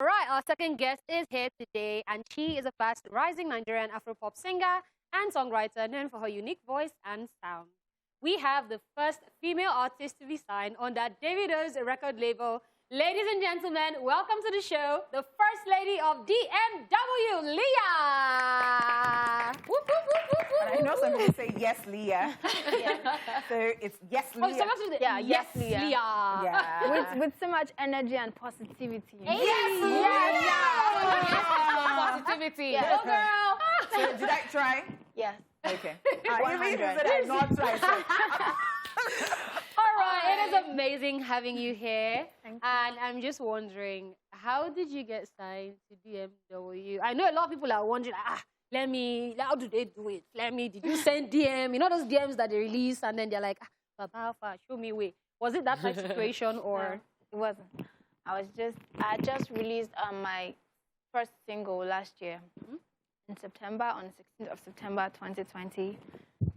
Right, our second guest is here today, and she is a fast rising Nigerian Afropop singer and songwriter known for her unique voice and sound. We have the first female artist to be signed on that Davido's record label. Ladies and gentlemen, welcome to the show, the First Lady of DMW, Liya! Whoop, whoop, whoop, whoop, whoop, I know some people say yes, Liya. So it's yes, Liya. Yes, Liya. Yeah. With so much energy and positivity. Yes, positivity. Yes. Go, girl. So did I try? Yes. Okay. You even said I not try. All right, it is amazing having you here. Thank you. And I'm just wondering, how did you get signed to DMW? I know a lot of people are wondering, how do they do it? Did you send DM? You know those DMs that they release and then they're like, Baba, Alpha, show me way. Was it that type of situation or? No, it wasn't. I just released my first single last year in September, on the 16th of September 2020.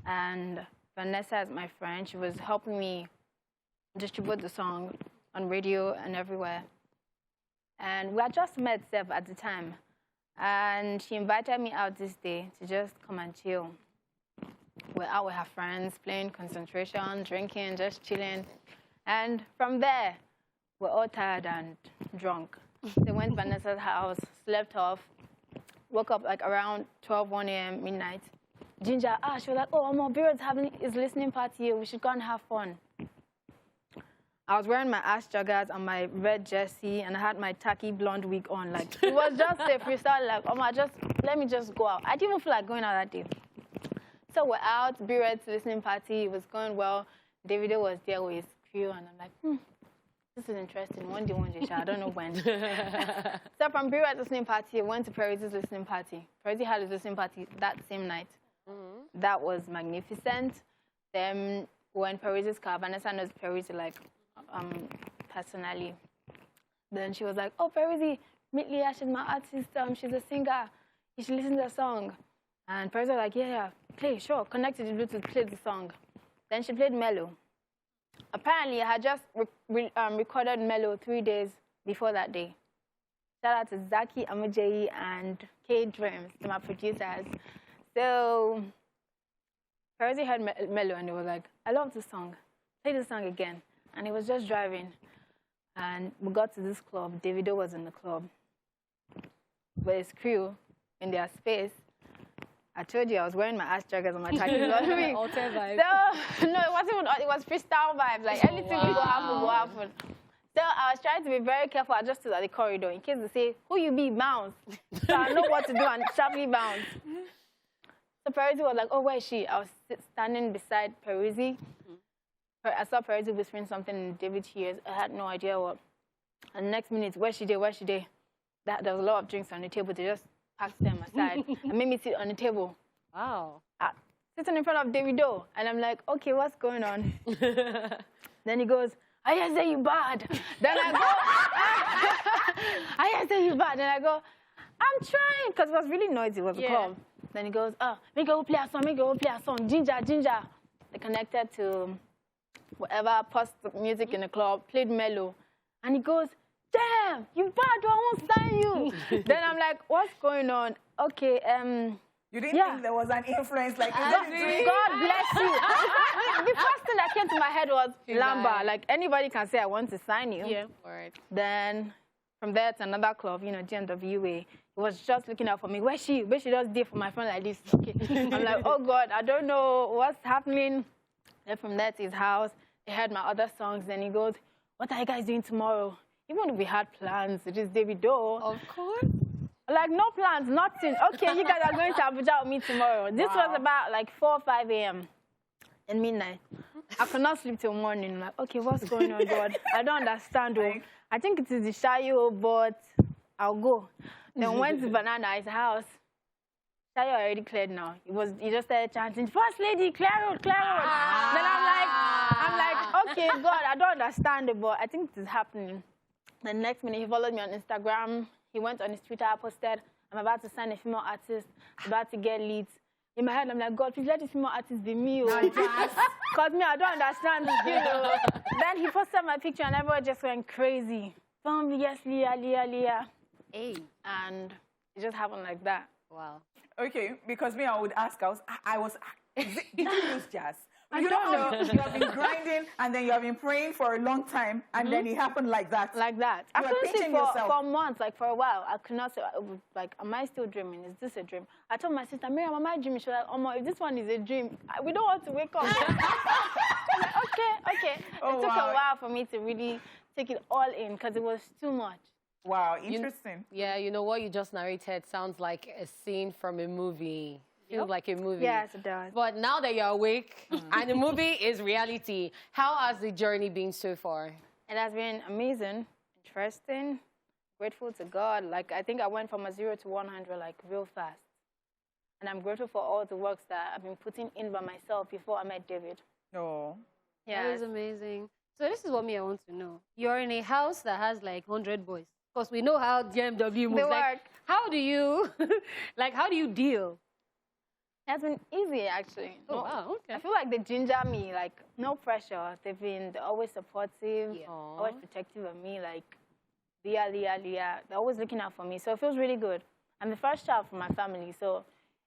And Vanessa is my friend. She was helping me distribute the song on radio and everywhere. And we had just met Seb at the time. And she invited me out this day to just come and chill. We're out with her friends, playing concentration, drinking, just chilling. And from there, we're all tired and drunk. They went to Vanessa's house, slept off, woke up like around 12, 1 a.m., midnight. Ginger, she was like, oh, my Beard's having his listening party here. We should go and have fun. I was wearing my ass joggers and my red jersey, and I had my tacky blonde wig on. Like, it was just a freestyle, like, let me just go out. I didn't even feel like going out that day. So we're out, Beard's listening party. It was going well. Davido was there with his crew, and I'm like, this is interesting. One day, I don't know when. So from Beard's listening party, I went to Perry's listening party. Perry had his listening party that same night. That was magnificent. Then when Perry's car, Vanessa knows Perry like personally. Then she was like, oh, Perry, meet Liya, she's my artist, she's a singer. You should listen to the song. And Perry was like, yeah, play, sure. Connected to Bluetooth, played the song. Then she played Mellow. Apparently, I had just recorded Mellow 3 days before that day. Shout out to Zaki, Amujeyi, and K-Dreams, my producers. So, Percy heard Mellow and he was like, I love this song. Play this song again. And he was just driving. And we got to this club. Davido was in the club with his crew in their space. I told you I was wearing my ass joggers and my tacky blonde. Alter vibe. So, no, it wasn't. It was freestyle vibes. Like, anything will go happen. So I was trying to be very careful. I just stood at the corridor in case they say, who you be, bounce. So I know what to do and sharply bounce. So Peruzzi was like, oh, where is she? I was standing beside Peruzzi. I saw Peruzzi whispering something in David's ears. I had no idea what. And the next minute, where she did? There was a lot of drinks on the table. They just packed them aside and made me sit on the table. Wow. Sitting in front of Davido. And I'm like, okay, what's going on? Then he goes, I hear say you bad. Then I go, I hear say you bad. Then I go, I'm trying. Because it was really noisy. It was a club. Then he goes, make go play a song. Ginger. They connected to whatever, paused the music in the club, played Mellow. And he goes, damn, you bad, I won't sign you. Then I'm like, what's going on? Okay, You didn't think there was an influence like God bless you. The first thing that came to my head was lamba. Like, anybody can say, I want to sign you. Yeah, right. Then, from there to another club, GMW, he was just looking out for me. Where she just did for my friend like this. Okay. I'm like, oh, God, I don't know what's happening. Then from there to his house, he heard my other songs. Then he goes, what are you guys doing tomorrow? Even if we had plans, it is Davido. Of course. Like, no plans, nothing. Okay, you guys are going to Abuja with me tomorrow. This was about like 4 or 5 a.m. in midnight. I could not sleep till morning. Like, okay, what's going on, God? I don't understand. I think it is the Shayo, but I'll go. Then went to Banana's house. Shayo already cleared now. He just started chanting, First Lady, clear road. Then I'm like, okay, God, I don't understand it, but I think it is happening. The next minute, he followed me on Instagram. He went on his Twitter, posted, I'm about to sign a female artist, about to get leads. In my head, I'm like, God, please let this female artist be me. Because me, I don't understand this, Then he posted my picture and everyone just went crazy. Yes, Liya. Hey. And it just happened like that. Wow. Okay, because me, I would ask, did you use jazz? I You don't know, know. you have been grinding and then you have been praying for a long time and then it happened like that. Like that. You I were couldn't sleep pinching yourself. for months, like for a while. I could not say, like, am I still dreaming? Is this a dream? I told my sister, Miriam, am I dreaming? She was like, Oma, if this one is a dream, we don't want to wake up. I'm like, okay. Oh, it took wow. a while for me to really take it all in because it was too much. Wow, interesting. Yeah, you know what you just narrated sounds like a scene from a movie. Feels like a movie. Yes, it does. But now that you're awake and the movie is reality, how has the journey been so far? It has been amazing, interesting, grateful to God. Like, I think I went from a 0 to 100, like, real fast. And I'm grateful for all the works that I've been putting in by myself before I met David. Oh. Yeah. That is amazing. So this is what I want to know. You're in a house that has like 100 boys. Because we know how DMW moves. They Like, work. how do you, how do you deal? It has been easy, actually. Oh, wow, okay. I feel like they ginger me, like, no pressure. They're always supportive, Yeah. always protective of me, like, Liya. They're always looking out for me. So it feels really good. I'm the first child from my family, so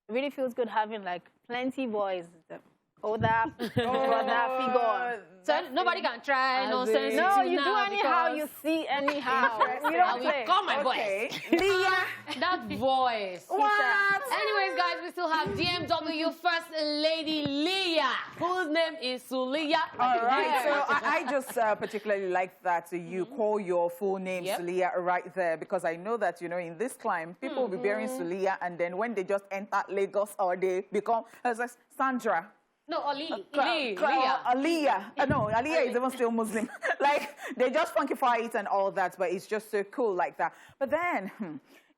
it really feels good having, like, plenty boys. The older brother figure. So nobody can try nonsense. No, with you do now anyhow, because you see anyhow. You I don't will play. call my Okay. voice. Liya. That voice. What? Anyways, guys, we still have DMW First Lady Liya, whose name is Suliya. All right, so I just particularly like that you call your full name Yep. Suliya right there because I know that, in this climb, people will be bearing Suliya and then when they just enter Lagos or they become, as like Sandra. No, Oli. Liya. Aliyah. No, Aliyah is even still Muslim. Like, they just funkify it and all that, but it's just so cool like that. But then,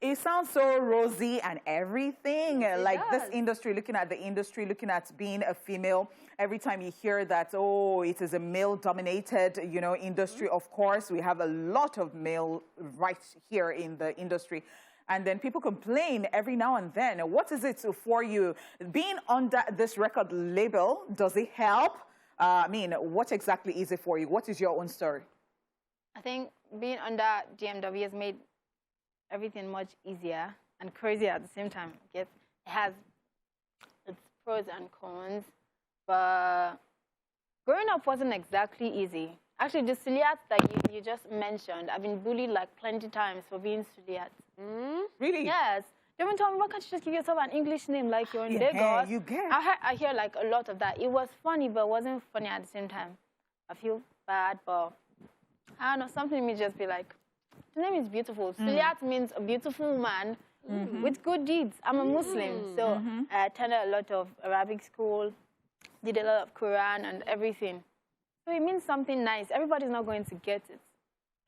it sounds so rosy and everything. Like does. this industry, looking at the industry, looking at being a female, every time you hear that, oh, it is a male-dominated, industry, of course, we have a lot of male right here in the industry. And then people complain every now and then. What is it for you? Being under this record label, does it help? What exactly is it for you? What is your own story? I think being under DMW has made everything much easier and crazier at the same time. It has its pros and cons, but growing up wasn't exactly easy. Actually, the Suliat that you just mentioned, I've been bullied like plenty times for being Suliat. Really? Yes. They even told me, why can't you just give yourself an English name like you're in Yeah, Lagos? you get. I hear like a lot of that. It was funny, but it wasn't funny at the same time. I feel bad, but I don't know, something in me just be like, the name is beautiful. Suliat means a beautiful woman with good deeds. I'm a Muslim, so I attended a lot of Arabic school, did a lot of Quran and everything. So it means something nice. Everybody's not going to get it.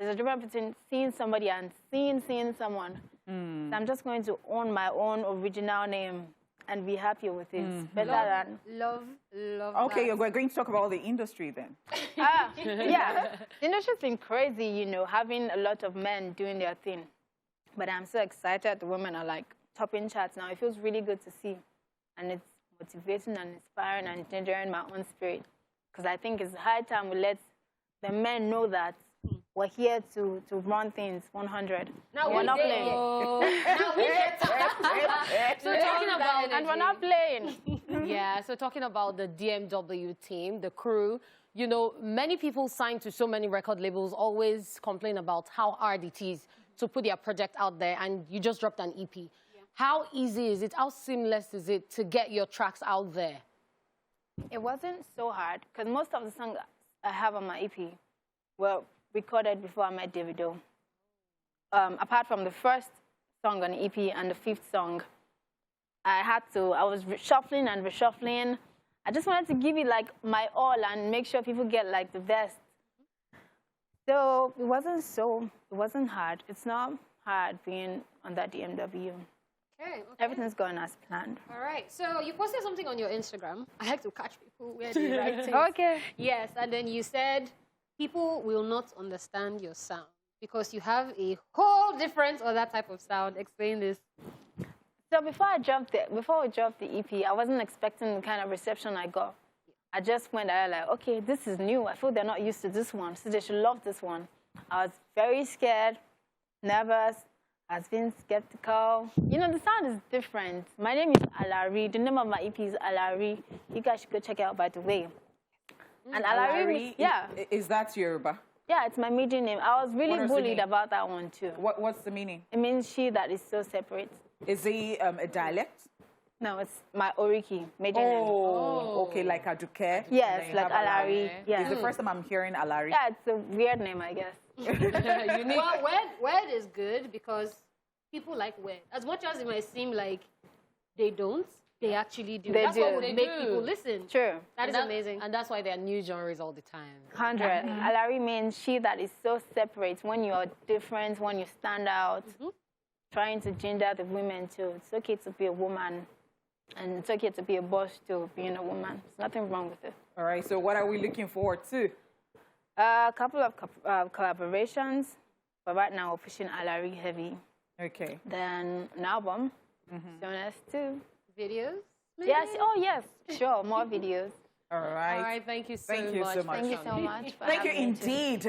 There's a difference between seeing somebody and seeing someone. So I'm just going to own my own original name and be happy with it. It's better than... Love Okay, that. we're going to talk about the industry then. Yeah. The industry's been crazy, having a lot of men doing their thing. But I'm so excited. The women are like topping charts now. It feels really good to see. And it's motivating and inspiring and engendering my own spirit. Because I think it's high time we let the men know that we're here to run things 100. Now we're not playing. Now we So talking about And we're not playing. Yeah, so talking about the DMW team, the crew, many people signed to so many record labels always complain about how hard it is to put their project out there, and you just dropped an EP. Yeah. How easy is it? How seamless is it to get your tracks out there? It wasn't so hard, because most of the songs I have on my EP were recorded before I met Davido. Apart from the first song on the EP and the fifth song, I was reshuffling and reshuffling. I just wanted to give it like my all and make sure people get like the best. So it wasn't hard. It's not hard being on that DMW. Okay. Everything's going as planned. All right. So you posted something on your Instagram. I like to catch people where they write things. Okay. Yes, and then you said people will not understand your sound because you have a whole different other type of sound. Explain this. So before we dropped the EP, I wasn't expecting the kind of reception I got. I just went there like, okay, this is new. I feel they're not used to this one, so they should love this one. I was very scared, nervous. has been skeptical. You know, the sound is different. My name is Alari. The name of my EP is Alari. You guys should go check it out, by the way. And Alari means, yeah. Is that Yoruba? Yeah, it's my middle name. I was really bullied about that one, too. What's the meaning? It means she that is so separate. Is it a dialect? No, it's my Oriki, major name. Oh, okay, like Aduke. Yes, like Alari. Yeah. It's the first time I'm hearing Alari. Yeah, it's a weird name, I guess. Well, word is good because people like word. As much as it might seem like they don't, they actually do. That's what would make people listen. True. That is amazing. And that's why there are new genres all the time. 100. Alari means she that is so separate. When you are different, when you stand out, trying to gender the women too. It's okay to be a woman, and it's okay to be a boss too, being a woman. There's nothing wrong with it. All right, so what are we looking forward to? A couple of collaborations, but right now we're pushing Alari heavy. Okay. Then an album, soon as too. Videos? Maybe? Yes, oh yes, sure, more videos. All right. All right, thank you so much. Thank you so much. Thank you so much. For Thank you having me too. indeed.